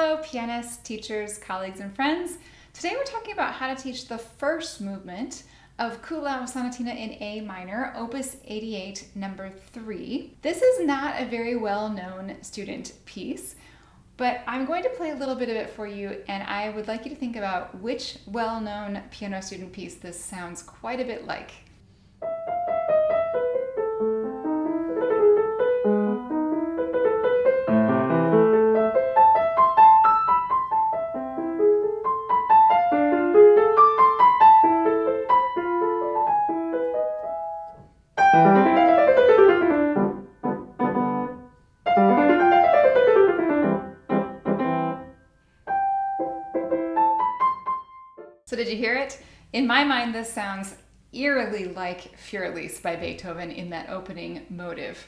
Hello, pianists, teachers, colleagues, and friends. Today we're talking about how to teach the first movement of Kuhlau Sonatina in A minor, Op.88, No. 3. This is not a very well-known student piece, but I'm going to play a little bit of it for you, and I would like you to think about which well-known piano student piece this sounds quite a bit like. So did you hear it? In my mind, this sounds eerily like Fürlies by Beethoven in that opening motive.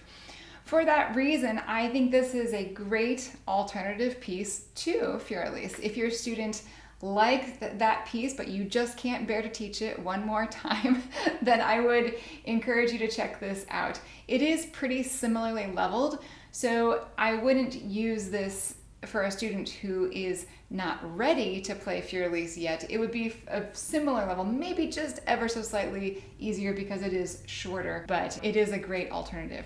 For that reason, I think this is a great alternative piece to Fürlies. If your student likes that piece, but you just can't bear to teach it one more time, then I would encourage you to check this out. It is pretty similarly leveled, so I wouldn't use this for a student who is not ready to play Fürlies yet. It would be a similar level, maybe just ever so slightly easier because it is shorter, but it is a great alternative.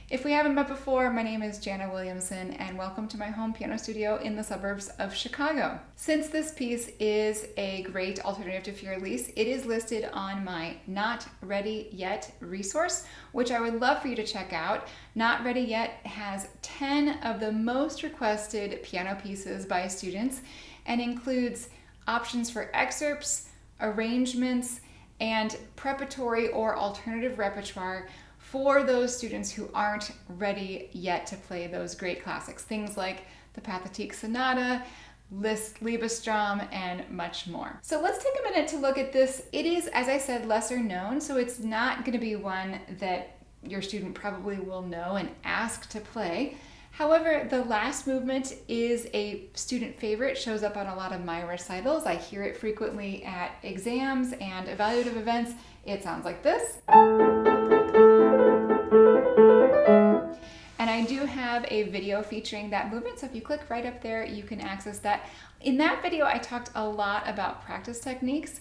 If we haven't met before, my name is Jana Williamson and welcome to my home piano studio in the suburbs of Chicago. Since this piece is a great alternative to Fürlies, it is listed on my Not Ready Yet resource, which I would love for you to check out. Not Ready Yet has 10 of the most requested piano pieces by students and includes options for excerpts, arrangements, and preparatory or alternative repertoire for those students who aren't ready yet to play those great classics. Things like the Pathetique Sonata, Liszt Liebesdrama, and much more. So let's take a minute to look at this. It is, as I said, lesser known, so it's not going to be one that your student probably will know and ask to play. However, the last movement is a student favorite, shows up on a lot of my recitals. I hear it frequently at exams and evaluative events. It sounds like this. And I do have a video featuring that movement, so if you click right up there, you can access that. In that video, I talked a lot about practice techniques,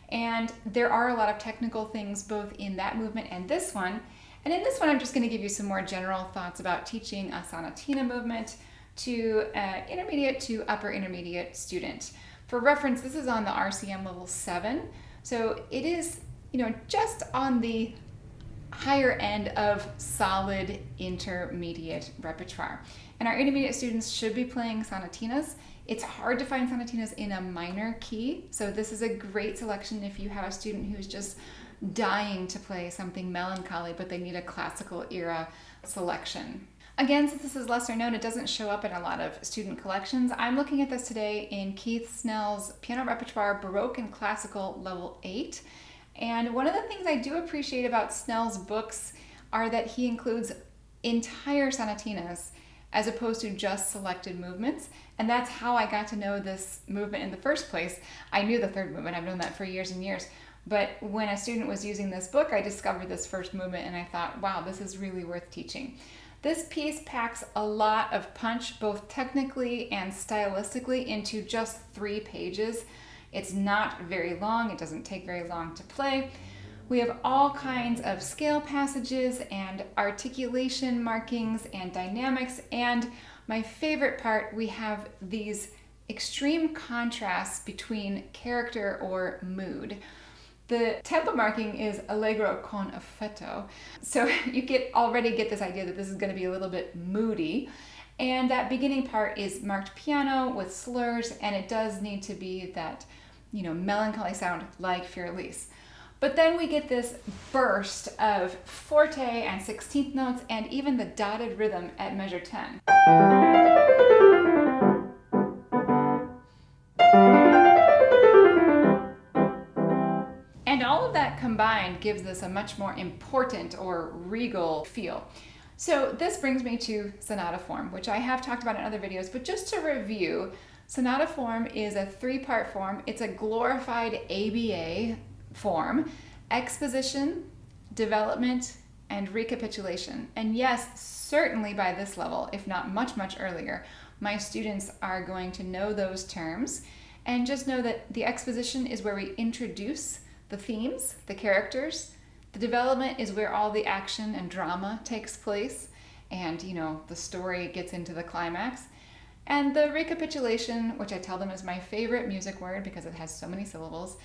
and there are a lot of technical things both in that movement and this one. And in this one, I'm just going to give you some more general thoughts about teaching a sonatina movement to intermediate to upper intermediate student. For reference, this is on the RCM level 7, so it is, just on the higher end of solid intermediate repertoire. And our intermediate students should be playing sonatinas. It's hard to find sonatinas in a minor key, so this is a great selection if you have a student who's just dying to play something melancholy, but they need a classical era selection. Again, since this is lesser known, it doesn't show up in a lot of student collections. I'm looking at this today in Keith Snell's Piano Repertoire Baroque and Classical Level 8. And one of the things I do appreciate about Snell's books are that he includes entire sonatinas as opposed to just selected movements. And that's how I got to know this movement in the first place. I knew the third movement, I've known that for years and years. But when a student was using this book, I discovered this first movement and I thought, wow, this is really worth teaching. This piece packs a lot of punch, both technically and stylistically, into just 3 pages. It's not very long, it doesn't take very long to play. We have all kinds of scale passages and articulation markings and dynamics, and my favorite part, we have these extreme contrasts between character or mood. The tempo marking is Allegro con affetto, so you already get this idea that this is going to be a little bit moody. And that beginning part is marked piano with slurs, and it does need to be that, melancholy sound like Fürlies. But then we get this burst of forte and 16th notes and even the dotted rhythm at measure 10. And all of that combined gives this a much more important or regal feel. So this brings me to sonata form, which I have talked about in other videos, but just to review, sonata form is a 3-part form. It's a glorified ABA form: exposition, development, and recapitulation. And yes, certainly by this level, if not much, much earlier. my students are going to know those terms, and just know that the exposition is where we introduce the themes, the characters. The development is where all the action and drama takes place, and the story gets into the climax. And the recapitulation, which I tell them is my favorite music word because it has so many syllables,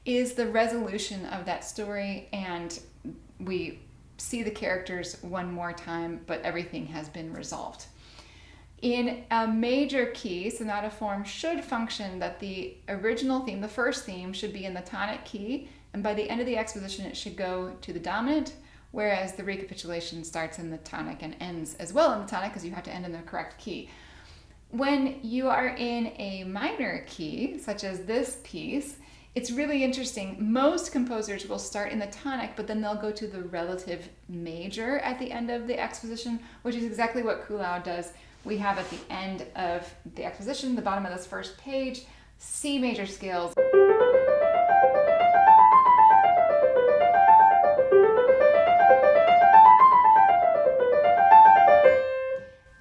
is the resolution of that story, and we see the characters one more time, but everything has been resolved. In a major key, sonata form should function that the original theme, the first theme, should be in the tonic key, and by the end of the exposition it should go to the dominant, whereas the recapitulation starts in the tonic and ends as well in the tonic, because you have to end in the correct key. When you are in a minor key, such as this piece, it's really interesting. Most composers will start in the tonic, but then they'll go to the relative major at the end of the exposition, which is exactly what Kuhlau does. We have at the end of the exposition, the bottom of this first page, C major scales.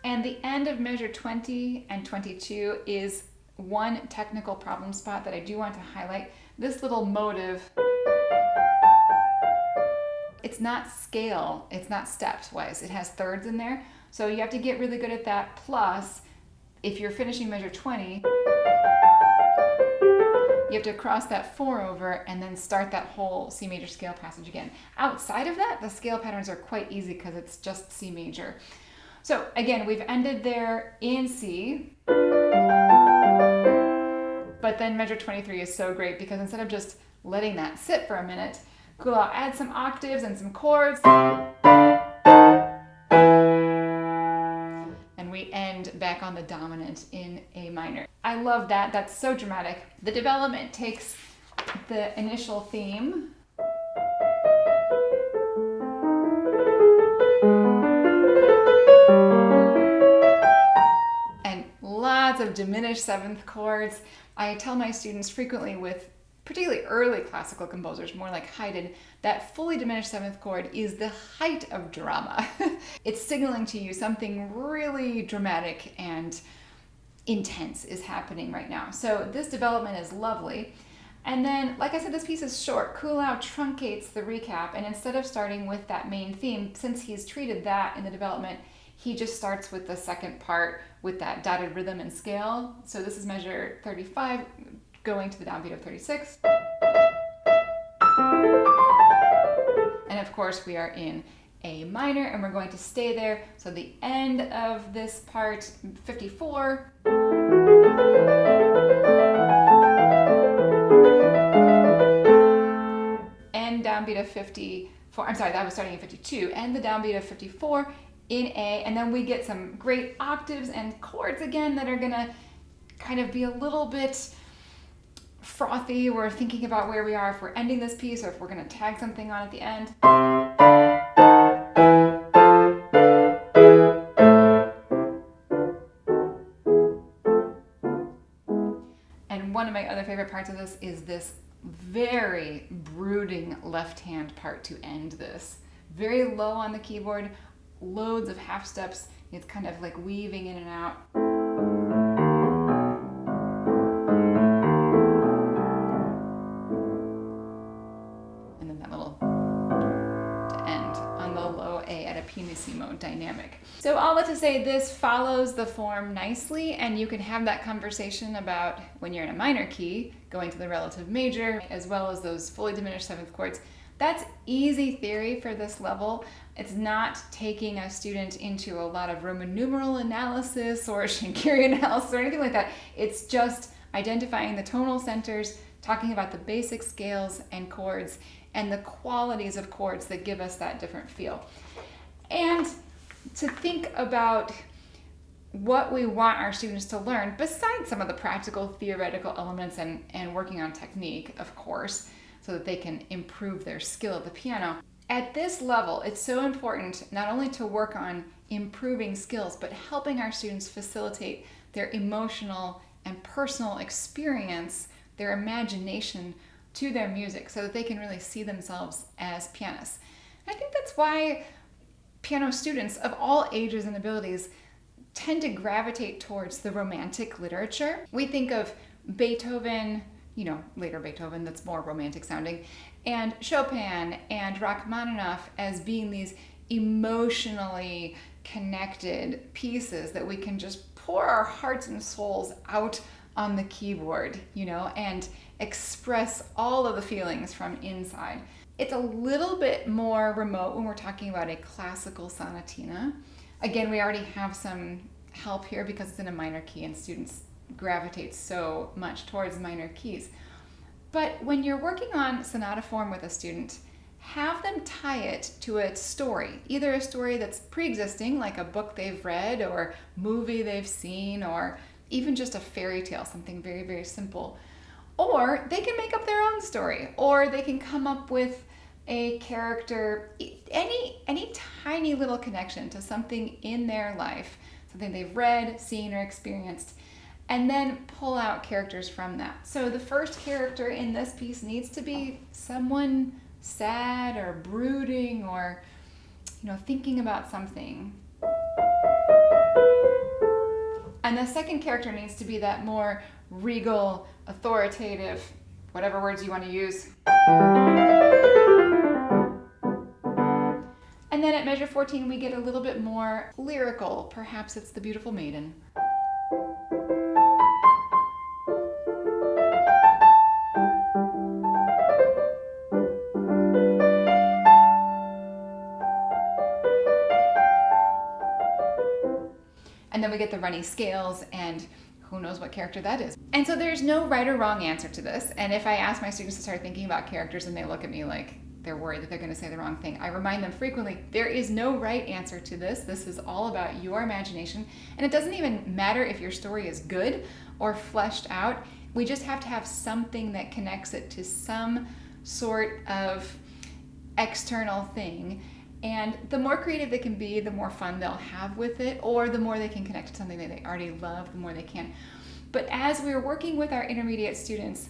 And the end of measure 20 and 22 is one technical problem spot that I do want to highlight. This little motive, it's not scale, it's not steps wise, it has thirds in there. So you have to get really good at that. Plus, if you're finishing measure 20, you have to cross that 4 over and then start that whole C major scale passage again. Outside of that, the scale patterns are quite easy because it's just C major. So again, we've ended there in C, but then measure 23 is so great because instead of just letting that sit for a minute, Kuhlau adds some octaves and some chords, and we end back on the dominant in A minor. I love that. That's so dramatic. The development takes the initial theme, and lots of diminished seventh chords. I tell my students frequently, with particularly early classical composers, more like Haydn, that fully diminished seventh chord is the height of drama. It's signaling to you something really dramatic and intense is happening right now. So this development is lovely. And then, like I said, this piece is short. Kuhlau truncates the recap, and instead of starting with that main theme, since he's treated that in the development, he just starts with the second part with that dotted rhythm and scale. So this is measure 35, going to the downbeat of 36. And of course we are in A minor, and we're going to stay there. So the end of this part, 54. And downbeat of 54, I'm sorry, that was starting at 52, and the downbeat of 54 in A, and then we get some great octaves and chords again that are gonna kind of be a little bit frothy. We're thinking about where we are, if we're ending this piece or if we're gonna tag something on at the end. And one of my other favorite parts of this is this very brooding left hand part to end this. Very low on the keyboard, loads of half steps. It's kind of like weaving in and out. And then that little to end on the low A at a pianissimo dynamic. So all that to say, this follows the form nicely, and you can have that conversation about when you're in a minor key, going to the relative major, as well as those fully diminished seventh chords. That's easy theory for this level. It's not taking a student into a lot of Roman numeral analysis or Schenkerian analysis or anything like that. It's just identifying the tonal centers, talking about the basic scales and chords, and the qualities of chords that give us that different feel. And to think about what we want our students to learn, besides some of the practical theoretical elements and working on technique, of course, so that they can improve their skill at the piano. At this level, it's so important not only to work on improving skills, but helping our students facilitate their emotional and personal experience, their imagination to their music, so that they can really see themselves as pianists. And I think that's why piano students of all ages and abilities tend to gravitate towards the romantic literature. We think of Beethoven, later Beethoven that's more romantic sounding, and Chopin and Rachmaninoff as being these emotionally connected pieces that we can just pour our hearts and souls out on the keyboard, and express all of the feelings from inside. It's a little bit more remote when we're talking about a classical sonatina. Again, we already have some help here because it's in a minor key and students gravitate so much towards minor keys. But when you're working on sonata form with a student, have them tie it to a story, either a story that's pre-existing, like a book they've read or movie they've seen, or even just a fairy tale, something very, very simple. Or they can make up their own story, or they can come up with a character, any tiny little connection to something in their life, something they've read, seen, or experienced, and then pull out characters from that. So the first character in this piece needs to be someone sad or brooding or, thinking about something. And the second character needs to be that more regal, authoritative, whatever words you want to use. And then at measure 14, we get a little bit more lyrical. Perhaps it's the beautiful maiden. And then we get the runny scales, and who knows what character that is. And so there's no right or wrong answer to this. And if I ask my students to start thinking about characters and they look at me like they're worried that they're going to say the wrong thing, I remind them frequently, there is no right answer to this. This is all about your imagination. And it doesn't even matter if your story is good or fleshed out. We just have to have something that connects it to some sort of external thing. And the more creative they can be, the more fun they'll have with it, or the more they can connect to something that they already love, the more they can. But as we're working with our intermediate students,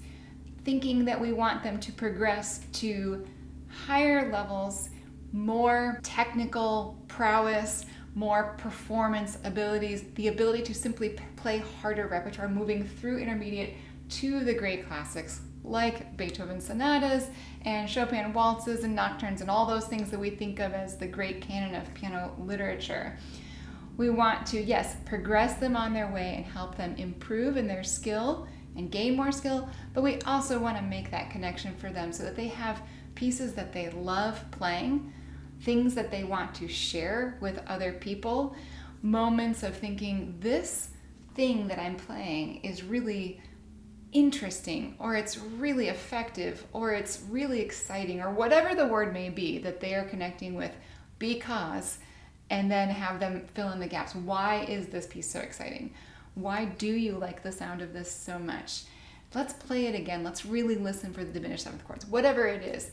thinking that we want them to progress to higher levels, more technical prowess, more performance abilities, the ability to simply play harder repertoire, moving through intermediate to the great classics like Beethoven sonatas and Chopin waltzes and nocturnes and all those things that we think of as the great canon of piano literature. We want to, yes, progress them on their way and help them improve in their skill and gain more skill, but we also want to make that connection for them so that they have pieces that they love playing, things that they want to share with other people, moments of thinking, this thing that I'm playing is really interesting, or it's really effective, or it's really exciting, or whatever the word may be that they are connecting with, because, and then have them fill in the gaps. Why is this piece so exciting? Why do you like the sound of this so much? Let's play it again. Let's really listen for the diminished seventh chords, whatever it is.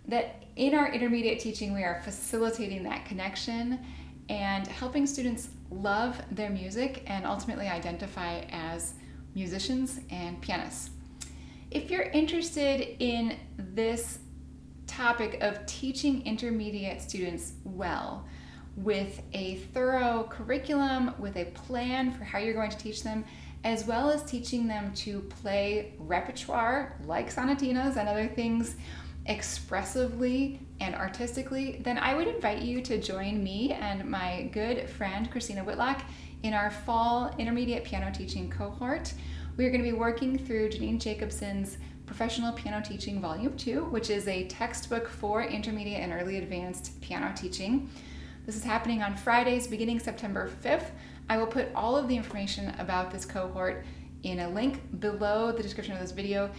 That in our intermediate teaching, we are facilitating that connection and helping students love their music and ultimately identify as musicians and pianists. If you're interested in this topic of teaching intermediate students well, with a thorough curriculum, with a plan for how you're going to teach them, as well as teaching them to play repertoire like sonatinas and other things expressively and artistically, then I would invite you to join me and my good friend Christina Whitlock in our fall intermediate piano teaching cohort. We are going to be working through Janine Jacobson's Professional Piano Teaching Volume 2, which is a textbook for intermediate and early advanced piano teaching. This is happening on Fridays beginning September 5th. I will put all of the information about this cohort in a link below the description of this video.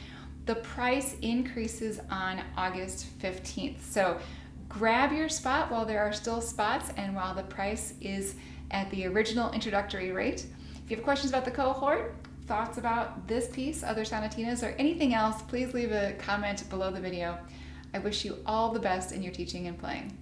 The price increases on August 15th. So grab your spot while there are still spots and while the price is at the original introductory rate. If you have questions about the cohort, thoughts about this piece, other sonatinas, or anything else, please leave a comment below the video. I wish you all the best in your teaching and playing.